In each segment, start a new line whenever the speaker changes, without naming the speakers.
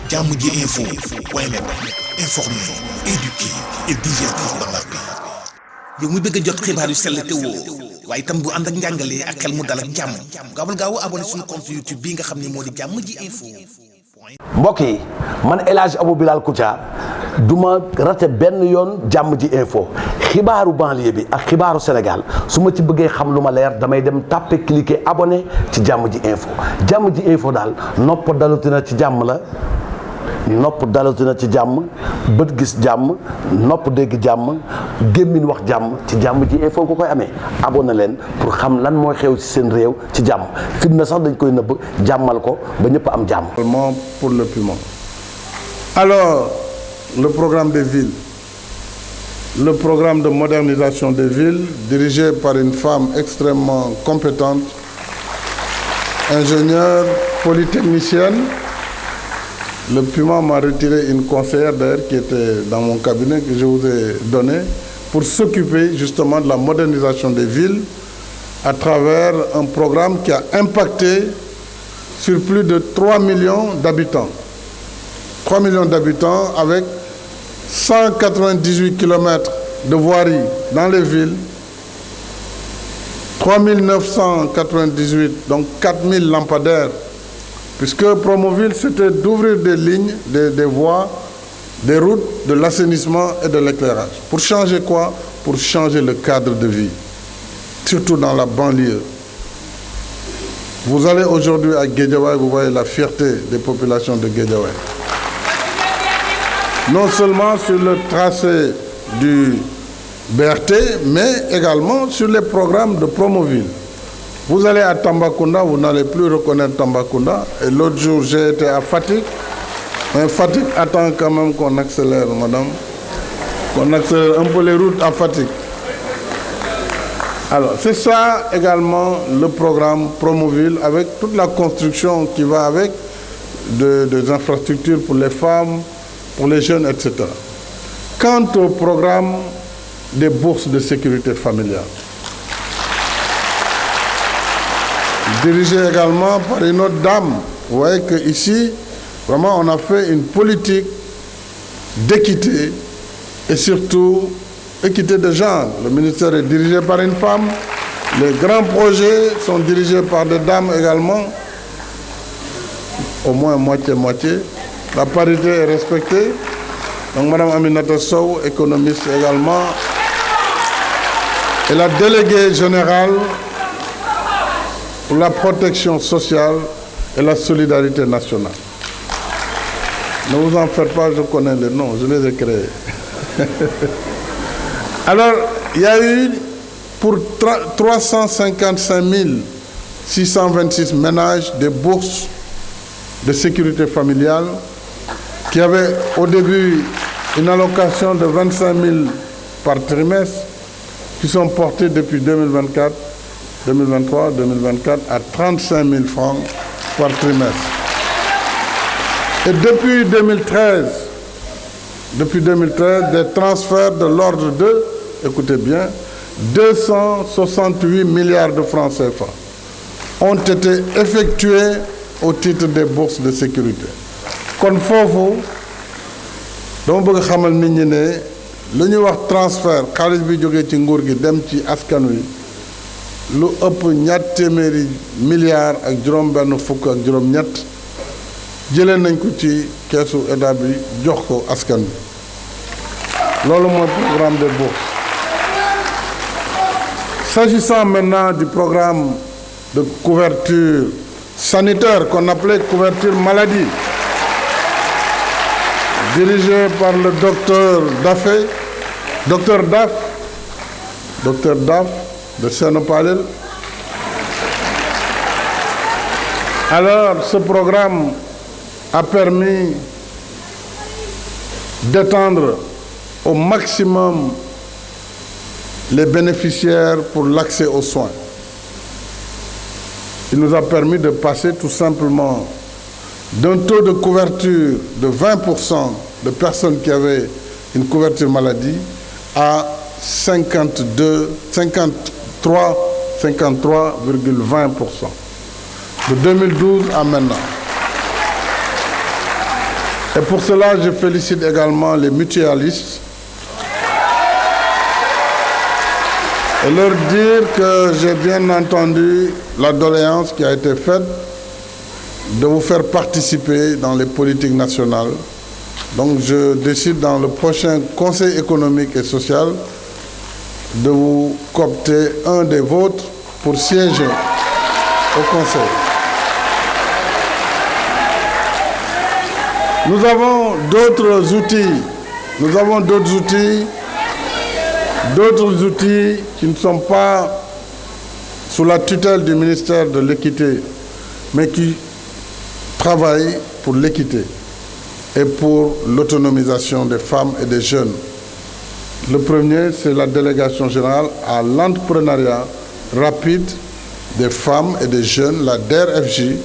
Jammji Info .net informer, éduquer et divertir dans la paix. yow mu bëgg a jot xibaar yu sell te woo waaye itam bu ànd ak njàngalee ak xel mu dal ak jàmm gaawal gaaw abonné suñu compte YouTube bi nga xam ne moo di Jammji Info.
mbokk yi man El Hadj Abou Bilal Koutia du ma rate benn yoon Jammji Info xibaaru banlieue bi ak xibaaru Sénégal su ma ci bëggee xam lu ma leer damay dem tàppe cliquer abonné ci Jammji Info. Jammji Info daal nopp dalutina ci jàmm la. nopp dalatina ci jàmm bët gis jàmm nopp dégg jàmm gémmiñ wax jàmm ci Jammji Info ko koy amee abonné leen pour xam lan mooy xew ci seen réew ci jàmm fitna sax dañ koy nëbb jàmmal ko ba ñëpp am jàmm.
Pour le piment. Alors, le programme des villes, le programme de modernisation des villes dirigé par une femme extrêmement compétente, ingénieure, polytechnicienne. Le piment m'a retiré une conseillère d'ailleurs qui était dans mon cabinet que je vous ai donné pour s'occuper justement de la modernisation des villes à travers un programme qui a impacté sur plus de 3 millions d'habitants. 3 millions d'habitants avec 198 km de voirie dans les villes, 3998, donc 4000 lampadaires. Puisque Promoville, c'était d'ouvrir des lignes, des voies, des routes, de l'assainissement et de l'éclairage. Pour changer quoi? Pour changer le cadre de vie, surtout dans la banlieue. Vous allez aujourd'hui à Guédiawaye, vous voyez la fierté des populations de Guédiawaye. Non seulement sur le tracé du BRT, mais également sur les programmes de Promoville. Vous allez à Tambacounda, vous n'allez plus reconnaître Tambacounda. Et l'autre jour, j'ai été à Fatick. Mais Fatick attend quand même qu'on accélère, madame. Qu'on accélère un peu les routes à Fatick. Alors, c'est ça également le programme Promoville, avec toute la construction qui va avec, des infrastructures pour les femmes, pour les jeunes, etc. Quant au programme des bourses de sécurité familiale, dirigé également par une autre dame. Vous voyez qu'ici, vraiment, on a fait une politique d'équité et surtout équité de genre. Le ministère est dirigé par une femme. Les grands projets sont dirigés par des dames également, au moins moitié-moitié. La parité est respectée. Donc, Mme Aminata Sow, économiste également, et la déléguée générale pour la protection sociale et la solidarité nationale. Ne vous en faites pas, je connais les noms, je les ai créés. Alors, il y a eu pour 355 626 ménages des bourses de sécurité familiale qui avaient au début une allocation de 25 000 par trimestre qui sont portées depuis 2023, 2024 à 35 000 francs par trimestre. Et depuis 2013, des transferts de l'ordre de, écoutez bien, 268 milliards de francs CFA ont été effectués au titre des bourses de sécurité. Kon foofu dama bëgg xamal nit ñi ne lu ñuy wax transfert xaalis bi jógee ci nguur gi dem ci askan wi lu ëpp ñaar téeméeri milliards ak juróom-benn fukk ak juróom-ñett jëlee nañ ko ci keesu état bi jox ko askan bi loolu mooy programme des bourses. S'agissant maintenant du programme de couverture sanitaire qu'on appelait couverture maladie, dirigé par le docteur Daf de Sénopalel. Alors, ce programme a permis d'étendre au maximum les bénéficiaires pour l'accès aux soins. Il nous a permis de passer tout simplement d'un taux de couverture de 20% de personnes qui avaient une couverture maladie à 53,20% de 2012 à maintenant. Et pour cela, je félicite également les mutualistes et leur dire que j'ai bien entendu la doléance qui a été faite de vous faire participer dans les politiques nationales. Donc je décide dans le prochain Conseil économique et social de vous coopter un des vôtres pour siéger au Conseil. Nous avons d'autres outils qui ne sont pas sous la tutelle du ministère de l'Équité, mais qui travaillent pour l'équité et pour l'autonomisation des femmes et des jeunes. Le premier, c'est la délégation générale à l'entrepreneuriat rapide des femmes et des jeunes, la DERFJ.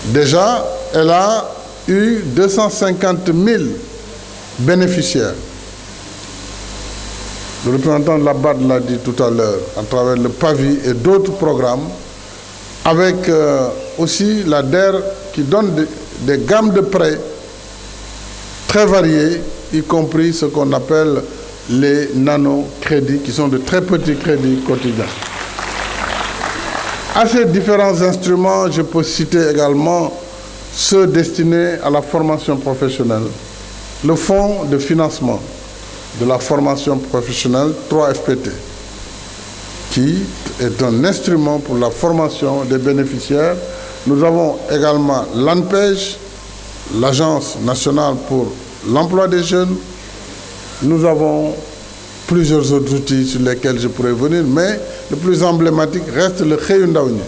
Déjà, elle a eu 250 000 bénéficiaires. Le représentant de la BAD l'a dit tout à l'heure, à travers le PAVI et d'autres programmes, avec aussi la DER qui donne des gammes de prêts très variées, y compris ce qu'on appelle les nano-crédits, qui sont de très petits crédits quotidiens. À ces différents instruments, je peux citer également ceux destinés à la formation professionnelle, le fonds de financement de la formation professionnelle 3FPT, qui est un instrument pour la formation des bénéficiaires. Nous avons également l'ANPEJ, l'Agence nationale pour l'emploi des jeunes. Nous avons plusieurs autres outils sur lesquels je pourrais venir, mais le plus emblématique reste le Xëyu Ndaw ñi,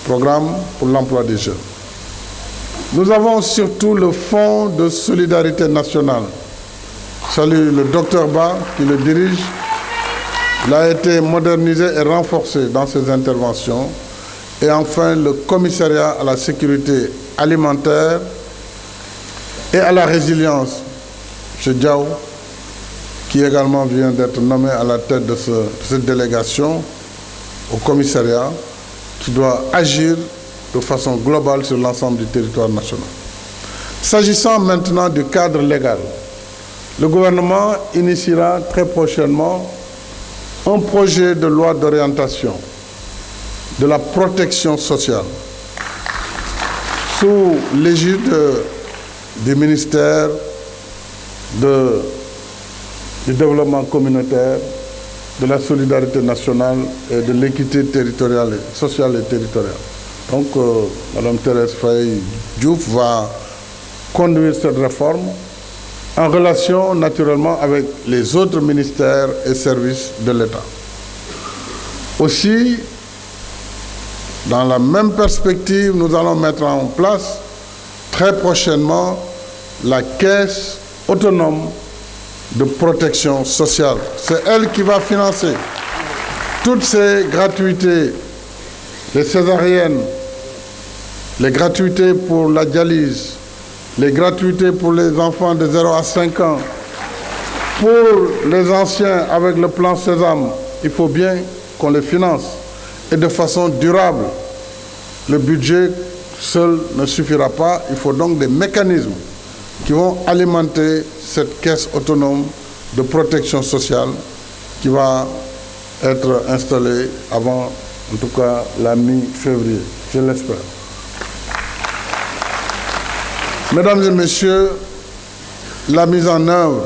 programme pour l'emploi des jeunes. Nous avons surtout le Fonds de solidarité nationale. Je salue le docteur Ba qui le dirige. Il a été modernisé et renforcé dans ses interventions. Et enfin, le commissariat à la sécurité alimentaire et à la résilience, M. Diaw, qui également vient d'être nommé à la tête de cette délégation au commissariat, qui doit agir de façon globale sur l'ensemble du territoire national. S'agissant maintenant du cadre légal, le gouvernement initiera très prochainement un projet de loi d'orientation de la protection sociale sous l'égide du ministère du développement communautaire, de la solidarité nationale et de l'équité territoriale, sociale et territoriale. Donc, Mme Thérèse Faye Diouf va conduire cette réforme en relation naturellement avec les autres ministères et services de l'État. Aussi, dans la même perspective, nous allons mettre en place très prochainement la Caisse autonome de protection sociale. C'est elle qui va financer toutes ces gratuités, les césariennes, les gratuités pour la dialyse, les gratuités pour les enfants de 0 à 5 ans, pour les anciens avec le plan Sésame. Il faut bien qu'on les finance et de façon durable. Le budget seul ne suffira pas, il faut donc des mécanismes qui vont alimenter cette caisse autonome de protection sociale qui va être installée avant, en tout cas, la mi-février, je l'espère. Mesdames et messieurs, la mise en œuvre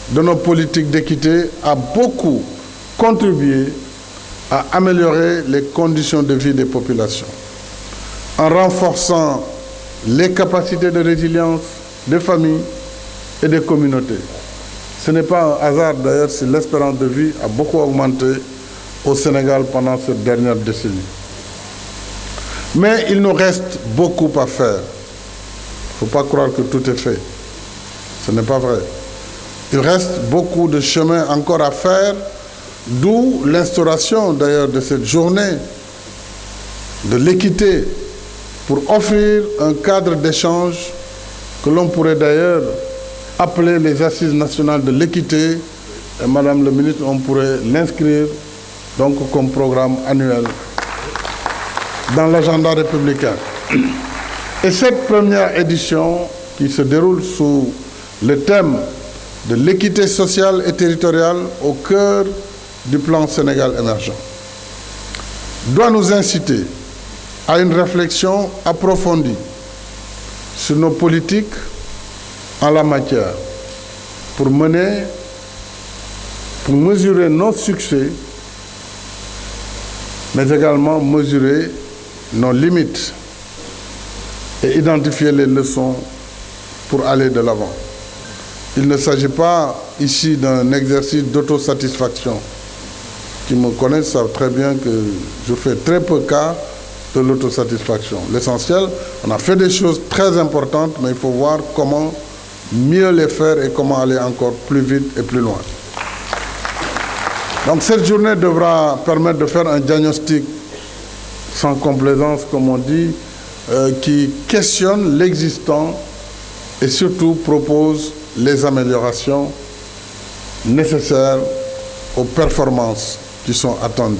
de nos politiques d'équité a beaucoup contribué à améliorer les conditions de vie des populations, en renforçant les capacités de résilience des familles et des communautés. Ce n'est pas un hasard d'ailleurs si l'espérance de vie a beaucoup augmenté au Sénégal pendant cette dernière décennie. Mais il nous reste beaucoup à faire. Il ne faut pas croire que tout est fait. Ce n'est pas vrai. Il reste beaucoup de chemin encore à faire, d'où l'instauration d'ailleurs de cette journée de l'équité pour offrir un cadre d'échange que l'on pourrait d'ailleurs appeler les Assises nationales de l'équité. Et Madame le ministre, on pourrait l'inscrire donc comme programme annuel dans l'agenda républicain. Et cette première édition, qui se déroule sous le thème de l'équité sociale et territoriale au cœur du plan Sénégal émergent, doit nous inciter à une réflexion approfondie sur nos politiques en la matière pour mesurer nos succès, mais également mesurer nos limites et identifier les leçons pour aller de l'avant. Il ne s'agit pas ici d'un exercice d'autosatisfaction. Qui me connaissent savent très bien que je fais très peu cas de l'autosatisfaction. L'essentiel, on a fait des choses très importantes, mais il faut voir comment mieux les faire et comment aller encore plus vite et plus loin. Donc cette journée devra permettre de faire un diagnostic sans complaisance, comme on dit, qui questionne l'existant et surtout propose les améliorations nécessaires aux performances qui sont attendues.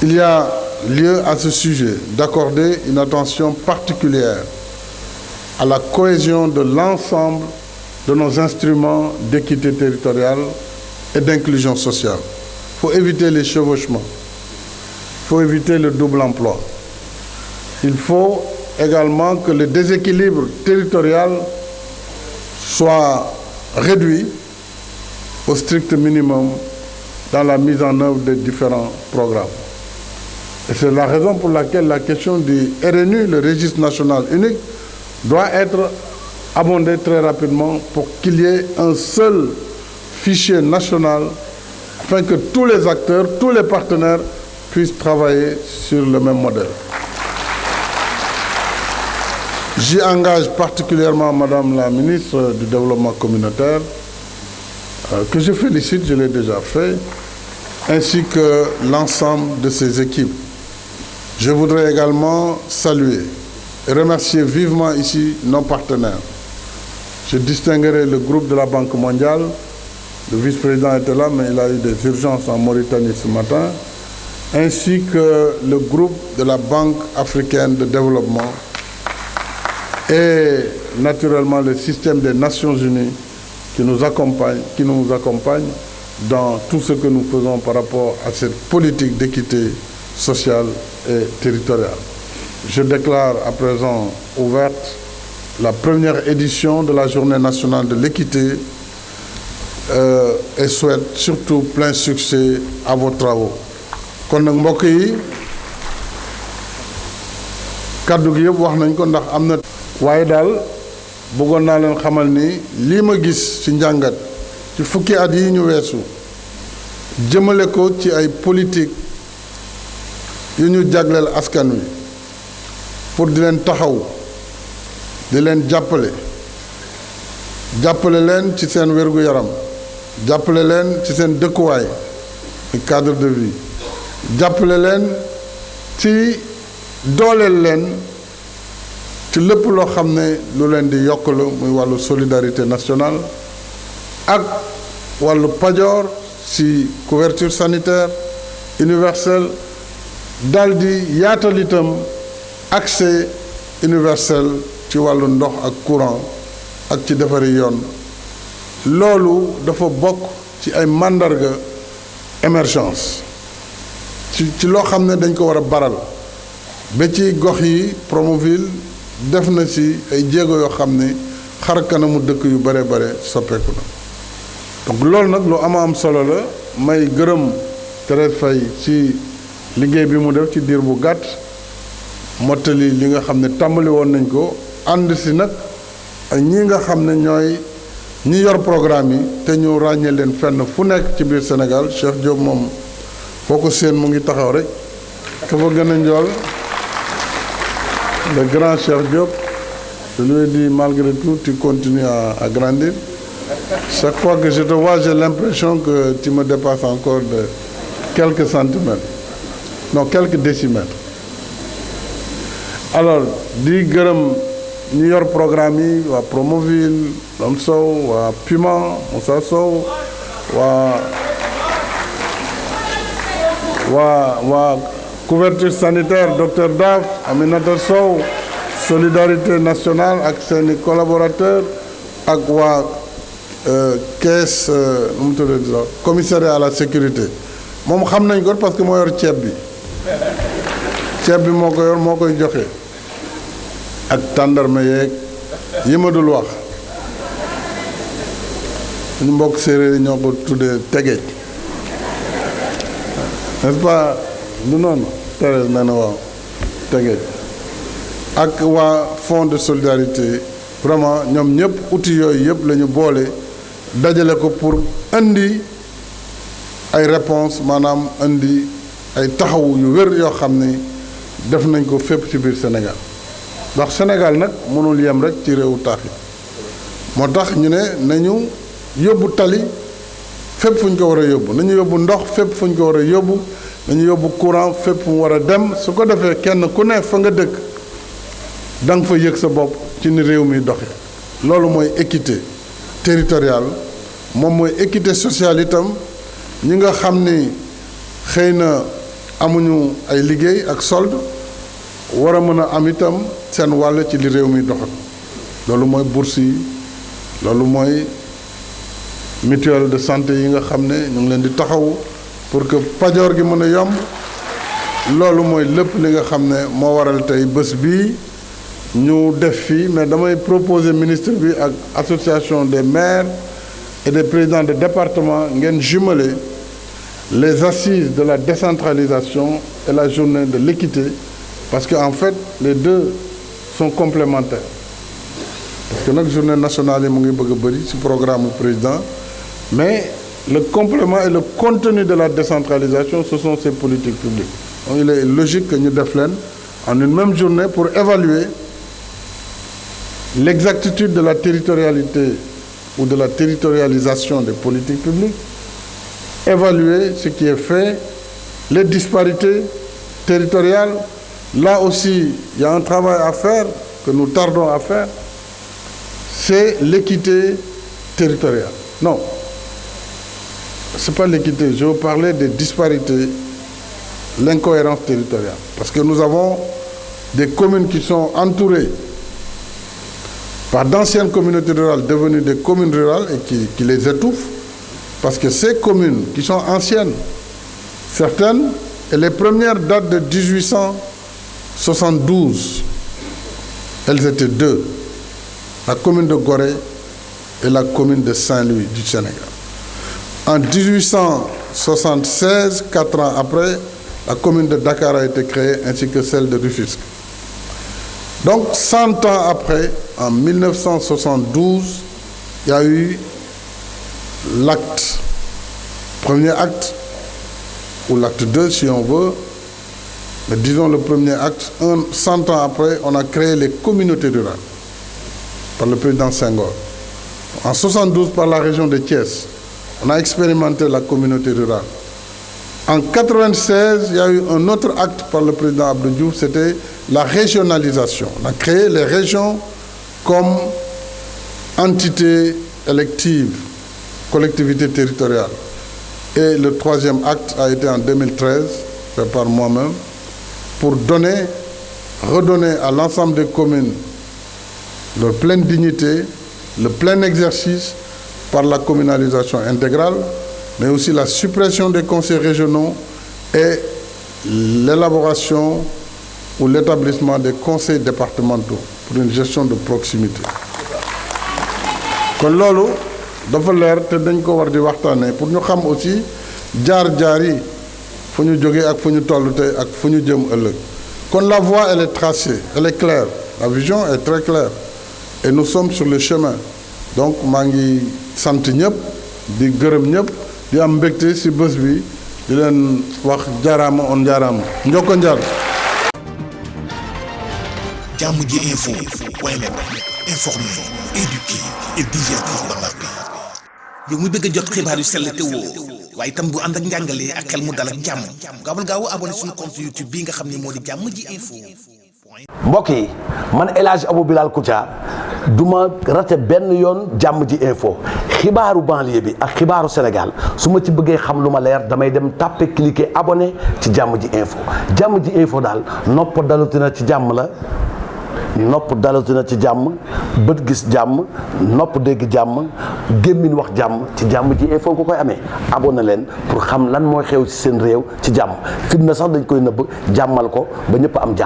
Il y a lieu à ce sujet d'accorder une attention particulière à la cohésion de l'ensemble de nos instruments d'équité territoriale et d'inclusion sociale. Il faut éviter les chevauchements, il faut éviter le double emploi. Il faut également que le déséquilibre territorial soit réduit au strict minimum dans la mise en œuvre des différents programmes. Et c'est la raison pour laquelle la question du RNU, le registre national unique, doit être abondée très rapidement pour qu'il y ait un seul fichier national afin que tous les acteurs, tous les partenaires puissent travailler sur le même modèle. J'y engage particulièrement Madame la ministre du Développement communautaire, que je félicite, je l'ai déjà fait, ainsi que l'ensemble de ses équipes. Je voudrais également saluer et remercier vivement ici nos partenaires. Je distinguerai le groupe de la Banque mondiale. Le vice-président était là, mais il a eu des urgences en Mauritanie ce matin, ainsi que le groupe de la Banque africaine de développement et naturellement le système des Nations Unies qui nous accompagne dans tout ce que nous faisons par rapport à cette politique d'équité sociale et territoriale. Je déclare à présent ouverte la première édition de la Journée nationale de l'équité et souhaite surtout plein succès à vos travaux. kon nag mbokk yi kàddu gi yëpp wax nañ ko ndax am na waaye daal bëggoon naa leen xamal ni lii ma gis ci njàngat ci fukki at yi ñu weesu jëmale ko ci ay politique yu ñu jagleel askan wi pour di leen taxaw di leen jàppale leen ci seen wér-gu-yaram jàppale leen ci seen dëkkuwaay cadre de vie jàppale leen ci dooleel leen ci lépp loo xam ne lu leen di yokk la muy wàllu solidarité nationale ak wàllu pajoor ci couverture sanitaire universelle dal di yaatal itam accès universel ci wàllu ndox ak courant ak ci defari yoon loolu dafa bokk ci ay màndarga émergence ci loo xam ne dañ ko war a baral ba ci gox yi Promoville def na ci ay jéego yoo xam ne xar kanamu dëkk yu bare bare soppeeku na donc loolu nag lu am solo la may gërëm Thérèse Faye ci liggéey bi mu def ci diir bu gàtt mottali li nga xam ne tàmbali woon nañ ko ànd si nag ak ñi nga xam ne ñooy ñi yor programme yi te ñu ràññee leen fenn fu nekk ci biir Sénégal Cheikh Diop moom foo ko seen mu ngi taxaw rek ka fa gën a njool le grand Cheikh Diop je lui ai dit malgré tout tu continues à grandir chaque fois que je te vois j'ai l'impression que tu me dépasses encore de quelques centimètres non quelques décimètres alors di gërëm ñi yor programme yi waa Promoville Lam Sow waa Puma Moussa Sow waa couverture sanitaire docteur Daf Aminata Sow solidarité nationale ak seeni collaborateurs ak waa caisse nu mu tuddati sax commissariat à la sécurité moom xam nañ ko parce que moo yor ceeb bi moo ko yor moo koy joxe ak tàndarma yeeg yi ma dul wax suñu mbokk séeréer yi ñoo ko tuddee tegeej n'est-ce pas du noonu Thérèse nee na waaw tegeej ak waa fonds de solidarité vraiment ñoom ñëpp outils yooyu yëpp la ñu boole dajale ko pour indi ay réponses maanaam indi ay taxawu yu wér yoo xam ne def nañ ko fépp ci biir Sénégal ndax Sénégal nag mënul yem rek ci réewu taax yi moo tax ñu ne nañu yóbbu tali fépp fu ñu ko war a yóbbu nañu yóbbu ndox fépp fu ñu ko war a yóbbu nañu yóbbu courant fépp fu mu war a dem su ko defee kenn ku ne fa nga dëkk da nga fa yëg sa bopp ci ni réew mi doxe loolu mooy équité territoriale moom mooy équité sociale itam ñi nga xam ni xëy na amuñu ay liggéey ak solde war a mën a am itam seen wàll ci li réew mi doxal loolu mooy bourse yi loolu mooy mutuelle de santé yi nga xam ne ñu ngi leen di taxawu pour que pajoor gi mën a yomb loolu mooy lépp li nga xam ne moo waral tey bés bii ñu def fii mais damay proposer ministre bi ak association des maires et des présidents de département ngeen jumeler les assises de la décentralisation et la journée de l'équité parce que en fait les deux sont complémentaires parce que nag journée nationale yi mu ngi bëgg a bëri ci programme président mais le complément et le contenu de la décentralisation ce sont ces politiques publiques donc il est logique que ñu def leen en une même journée pour évaluer l'exactitude de la territorialité ou de la territorialisation des politiques publiques, évaluer ce qui est fait, les disparités territoriales. Là aussi, il y a un travail à faire, que nous tardons à faire, c'est l'équité territoriale. Non, ce n'est pas l'équité, je veux parler des disparités, l'incohérence territoriale. Parce que nous avons des communes qui sont entourées par d'anciennes communautés rurales devenues des communes rurales et qui les étouffent, parce que ces communes qui sont anciennes, certaines, et les premières datent de 1872, elles étaient deux, la commune de Gorée et la commune de Saint-Louis du Sénégal. En 1876, 4 ans après, la commune de Dakar a été créée, ainsi que celle de Rufisque. Donc, 100 ans après, en 1972, il y a eu l'acte, premier acte, ou l'acte 2 si on veut, mais disons le premier acte, 100 ans après, on a créé les communautés rurales par le président Senghor. En 72, par la région de Thiès, on a expérimenté la communauté rurale. En 96, il y a eu un autre acte par le président Abdou Diouf, c'était la régionalisation. On a créé les régions comme entité élective, collectivité territoriale. Et le troisième acte a été en 2013, fait par moi-même, pour redonner à l'ensemble des communes leur pleine dignité, le plein exercice par la communalisation intégrale, mais aussi la suppression des conseils régionaux et l'élaboration ou l'établissement des conseils départementaux pour une gestion de proximité. kon loolu dafa leer te dañ ko war di waxtaanee pour ñu xam aussi jaar-jaar yi fu ñu jógee ak fu ñu toll tey ak fu ñu jëm ëllëg kon la voie elle est tracée, elle est claire, la vision est très claire et nous sommes sur le chemin donc maa ngi sant ñëpp di gërëm ñëpp di am mbégte ci bés bi di leen wax jaaraama on jaaraama njoko njaar
jàmm ji info point net informer, éduquer et divertir dans la paix. yow mu bëgg a jot xibaar yu sell te woo waaye itam bu ànd ak njàngalee ak xel mu dal ak jàmm gaawal gaaw abonné suñu compte YouTube bii nga xam ne moo di jàmm ji info.
mbokk yi man El Hadj Abou Bilal Koutia du ma rate benn yoon jàmm ji info xibaaru banlieue bi ak xibaaru Sénégal su ma ci bëggee xam lu ma leer damay dem tàppe cliquer abonné ci jàmm ji info daal nopp dalutina ci jàmm la nopp dalatu na ci jàmm bët gis jàmm nopp dégg jàmm gémmiñ wax jàmm ci jàmm ji info ko koy amee abonné leen pour xam lan mooy xew ci seen réew ci jàmm fitna sax dañ koy nëbb jàmmal ko ba ñëpp am jàmm